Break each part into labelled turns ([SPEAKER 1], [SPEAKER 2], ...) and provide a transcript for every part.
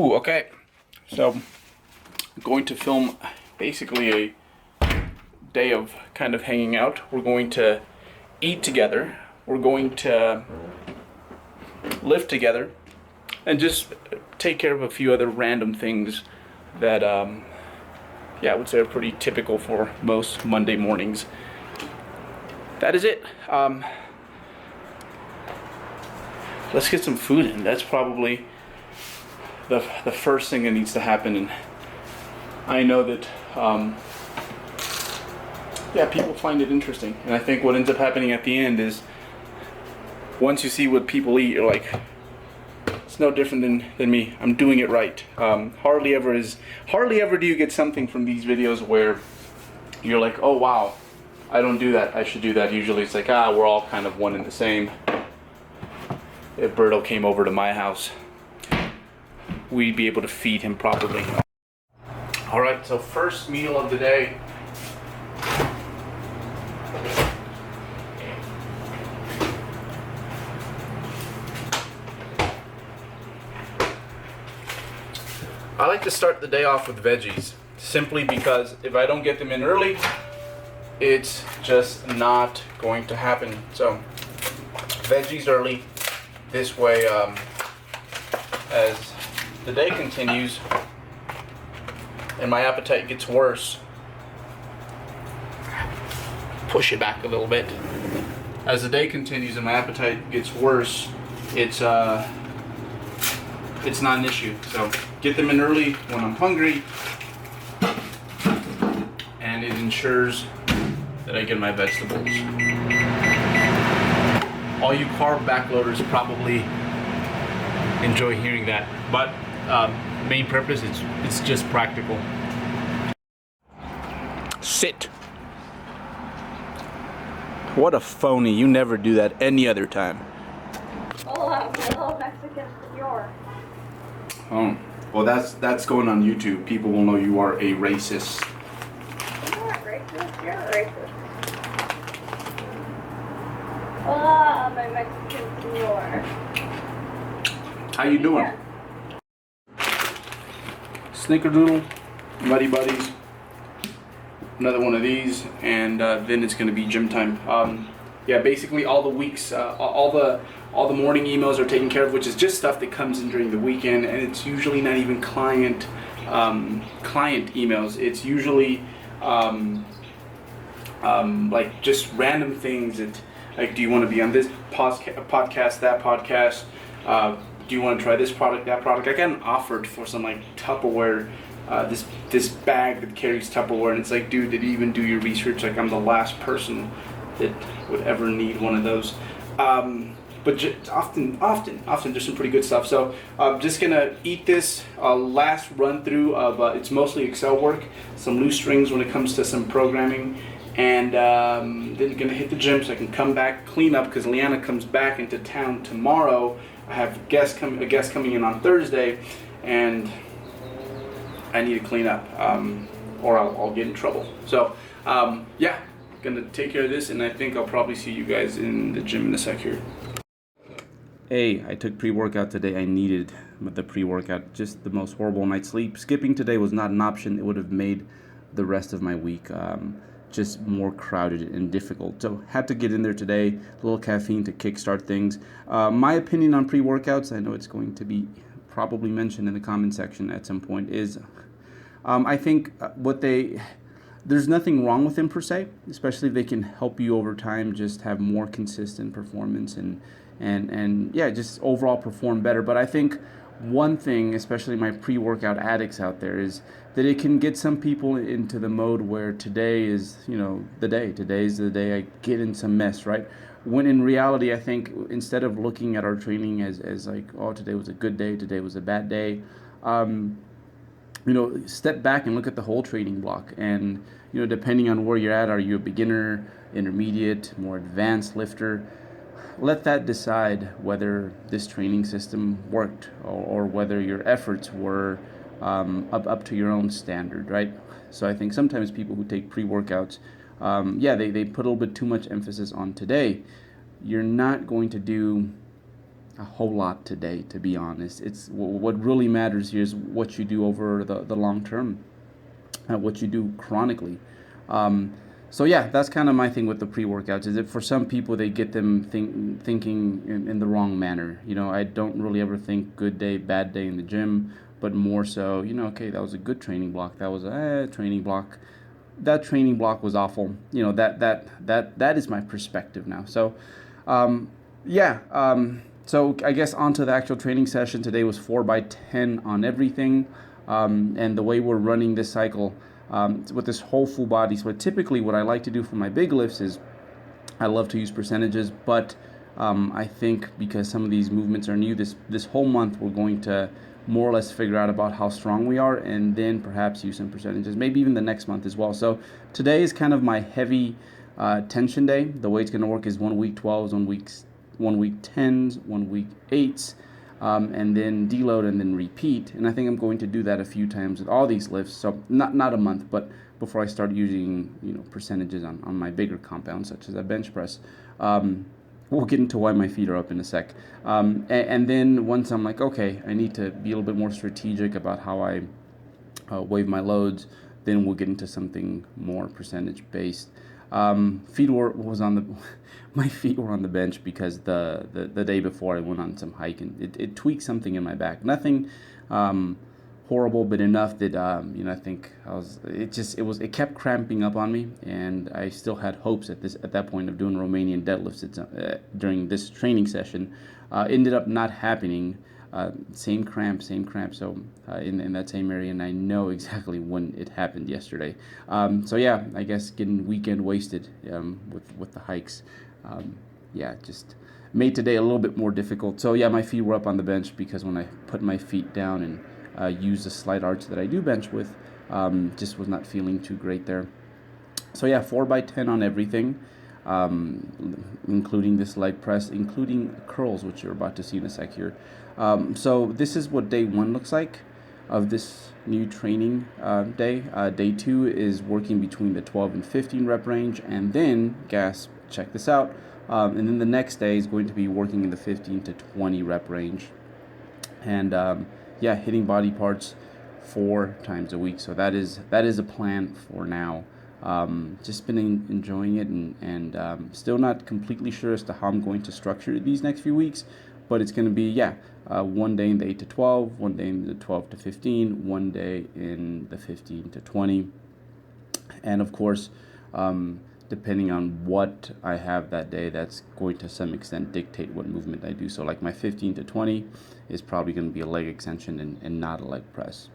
[SPEAKER 1] Ooh, okay. So, I'm going to film basically a day of kind of hanging out. We're going to eat together. We're going to live together. And just take care of a few other random things that, yeah, I would say are pretty typical for most Monday mornings. That is it. Let's get some food in. That's probably the first thing that needs to happen. And I know that, yeah, people find it interesting. And I think what ends up happening at the end is once you see what people eat, you're like, it's no different than me. I'm doing it right. Hardly ever do you get something from these videos where you're like, oh wow, I don't do that, I should do that. Usually it's like, we're all kind of one and the same. If Alberto came over to my house, we'd be able to feed him properly. Alright, so first meal of the day. I like to start the day off with veggies, simply because if I don't get them in early, it's just not going to happen. So, veggies early. This way, as the day continues and my appetite gets worse, push it back a little bit. As the day continues and my appetite gets worse, it's not an issue. So get them in early when I'm hungry, and it ensures that I get my vegetables. All you carb backloaders probably enjoy hearing that, but main purpose, it's just practical. Sit. What a phony. You never do that any other time.
[SPEAKER 2] Hello, Mexican York.
[SPEAKER 1] Oh, well, that's going on YouTube. People will know you are a racist.
[SPEAKER 2] I'm not racist. You're a racist. Oh, my Mexican York.
[SPEAKER 1] How you doing? Snickerdoodle, Muddy Buddies, another one of these, and then it's going to be gym time. Yeah, basically all the weeks, all the morning emails are taken care of, which is just stuff that comes in during the weekend, and it's usually not even client emails. It's usually like just random things that, like, do you want to be on this podcast, that podcast? Do you want to try this product, that product? I got an offer for some like Tupperware, this bag that carries Tupperware, and it's like, dude, did you even do your research? Like, I'm the last person that would ever need one of those. But just often there's some pretty good stuff. So I'm just gonna eat this last run through of it's mostly Excel work, some loose strings when it comes to some programming, and then gonna hit the gym so I can come back, clean up, because Liana comes back into town tomorrow. I have a guest coming in on Thursday, and I need to clean up, or I'll get in trouble. So yeah, gonna take care of this, and I think I'll probably see you guys in the gym in a sec here. Hey, I took pre-workout today. I needed the pre-workout. Just the most horrible night's sleep. Skipping today was not an option. It would have made the rest of my week just more crowded and difficult. So had to get in there today. A little caffeine to kickstart things. My opinion on pre-workouts, I know it's going to be probably mentioned in the comment section at some point, is I think there's nothing wrong with them per se, especially if they can help you over time just have more consistent performance and yeah, just overall perform better. But I think one thing, especially my pre-workout addicts out there, is that it can get some people into the mode where today is, the day. Today's the day I get in some mess, right? When in reality, I think instead of looking at our training as like, oh, today was a good day, today was a bad day, step back and look at the whole training block. And, depending on where you're at, are you a beginner, intermediate, more advanced lifter? Let that decide whether this training system worked or whether your efforts were up to your own standard, right? So I think sometimes people who take pre-workouts, they put a little bit too much emphasis on today. You're not going to do
[SPEAKER 3] a whole lot today, to be honest. It's what really matters here is what you do over the long term, what you do chronically. So yeah, that's kind of my thing with the pre-workouts. Is that for some people they get them thinking in the wrong manner. I don't really ever think good day, bad day in the gym, but more so, okay, that was a good training block. That was a training block. That training block was awful. That is my perspective now. So, yeah. So I guess onto the actual training session today was 4x10 on everything, and the way we're running this cycle with this whole full body. So typically, what I like to do for my big lifts is I love to use percentages, but I think because some of these movements are new, this whole month we're going to more or less figure out about how strong we are, and then perhaps use some percentages, maybe even the next month as well. So today is kind of my heavy tension day. The way it's going to work is 1 week 12s, 1 week 10s, 1 week 8s, and then deload and then repeat. And I think I'm going to do that a few times with all these lifts. So not a month, but before I start using percentages on my bigger compounds, such as a bench press. We'll get into why my feet are up in a sec. And then once I'm like, okay, I need to be a little bit more strategic about how I wave my loads, then we'll get into something more percentage based. Feet was on the my feet were on the bench because the day before I went on some hike, and it tweaked something in my back. Nothing horrible, but enough that I think it kept cramping up on me, and I still had hopes at that point of doing Romanian deadlifts during this training session. Ended up not happening. Same cramp. So in that same area, and I know exactly when it happened yesterday. So yeah, I guess getting weekend wasted with the hikes. Just made today a little bit more difficult. So yeah, my feet were up on the bench because when I put my feet down and used the slight arch that I do bench with, just was not feeling too great there. So yeah, 4x10 on everything. Including this leg press, including curls, which you're about to see in a sec here. So this is what day 1 looks like of this new training day. Day 2 is working between the 12 and 15 rep range, and then check this out. And then the next day is going to be working in the 15 to 20 rep range, and hitting body parts 4 times a week. So that is a plan for now. Just been enjoying it, and still not completely sure as to how I'm going to structure these next few weeks, but it's going to be, one day in the 8 to 12, one day in the 12 to 15, one day in the 15 to 20, and of course, depending on what I have that day, that's going to some extent dictate what movement I do. So like my 15 to 20 is probably going to be a leg extension and not a leg press.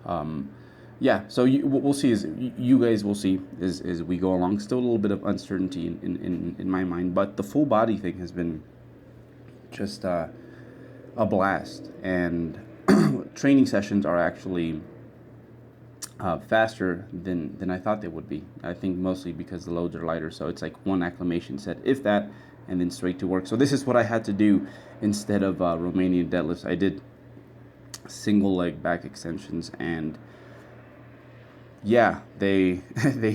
[SPEAKER 3] So we'll see. You guys will see as we go along. Still a little bit of uncertainty in my mind, but the full body thing has been just a blast. And training sessions are actually faster than I thought they would be. I think mostly because the loads are lighter, so it's like one acclimation set, if that, and then straight to work. So this is what I had to do instead of Romanian deadlifts. I did single leg back extensions, and they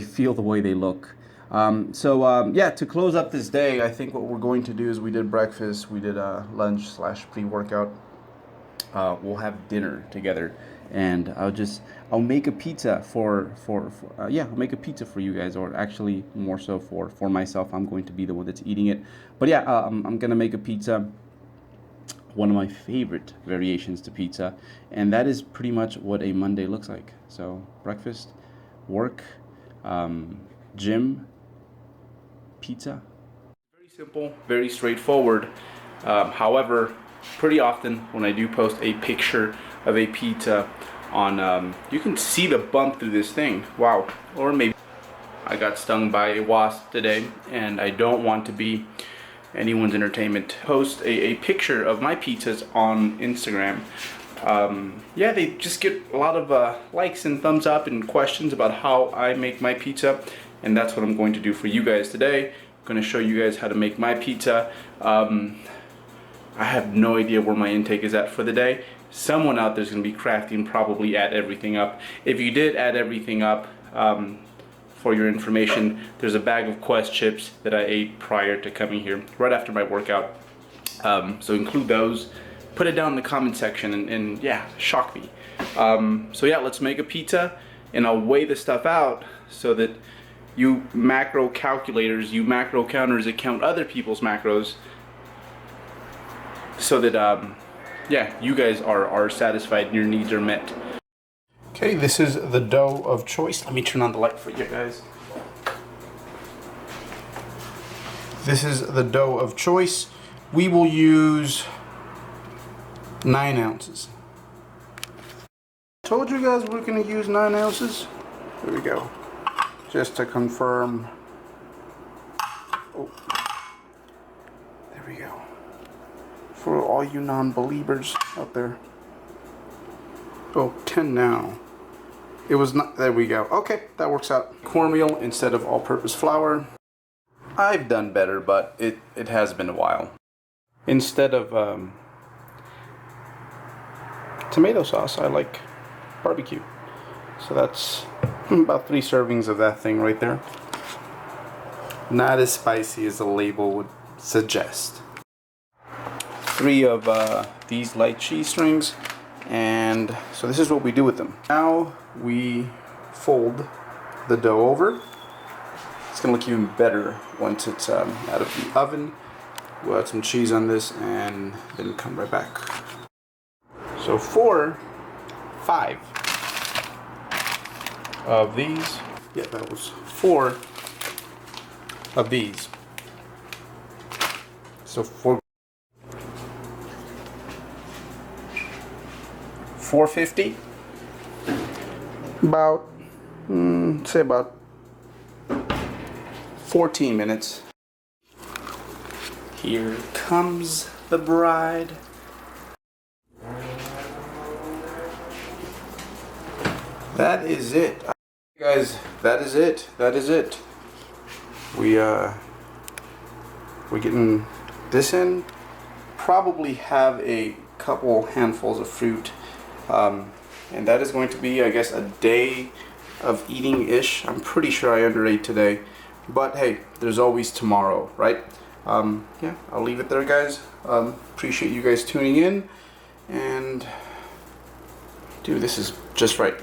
[SPEAKER 3] feel the way they look. To close up this day, I think what we're going to do is we did breakfast, we did lunch / pre-workout. We'll have dinner together, and I'll make a pizza I'll make a pizza for you guys, or actually more so for myself. I'm going to be the one that's eating it. But I'm gonna make a pizza. One of my favorite variations to pizza, and that is pretty much what a Monday looks like. So breakfast, work, gym, pizza.
[SPEAKER 1] Very simple, very straightforward. However, pretty often when I do post a picture of a pizza on, you can see the bump through this thing. Wow. Or maybe I got stung by a wasp today, and I don't want to be anyone's entertainment. Post a picture of my pizzas on Instagram. They just get a lot of likes and thumbs up and questions about how I make my pizza, and that's what I'm going to do for you guys today. I'm going to show you guys how to make my pizza. I have no idea where my intake is at for the day. Someone out there's going to be crafty and probably add everything up. If you did add everything up, for your information, there's a bag of Quest chips that I ate prior to coming here, right after my workout. So include those. Put it down in the comment section and yeah, shock me. So yeah, let's make a pizza, and I'll weigh the stuff out so that you macro calculators, you macro counters that count other people's macros, so that yeah, you guys are satisfied and your needs are met. Okay, this is the dough of choice. Let me turn on the light for you guys. This is the dough of choice. We will use 9 ounces. Told you guys we're gonna use 9 ounces. There we go. Just to confirm. Oh, there we go. For all you non-believers out there. Oh, 10 now. It was not, there we go. Okay, that works out. Cornmeal instead of all-purpose flour. I've done better, but it has been a while. Instead of tomato sauce, I like barbecue. So that's about 3 servings of that thing right there. Not as spicy as the label would suggest. 3 of these light cheese strings. And so this is what we do with them. Now we fold the dough over. It's gonna look even better once it's out of the oven. We'll add some cheese on this and then come right back. So 5 of these. Yeah, that was 4 of these. So 450. About say about 14 minutes. Here comes the bride. That is it. Guys, that is it. That is it. We're getting this in. Probably have a couple handfuls of fruit. And that is going to be, I guess, a day of eating-ish. I'm pretty sure I underate today. But hey, there's always tomorrow, right? Yeah, I'll leave it there, guys. Appreciate you guys tuning in. And dude, this is just right.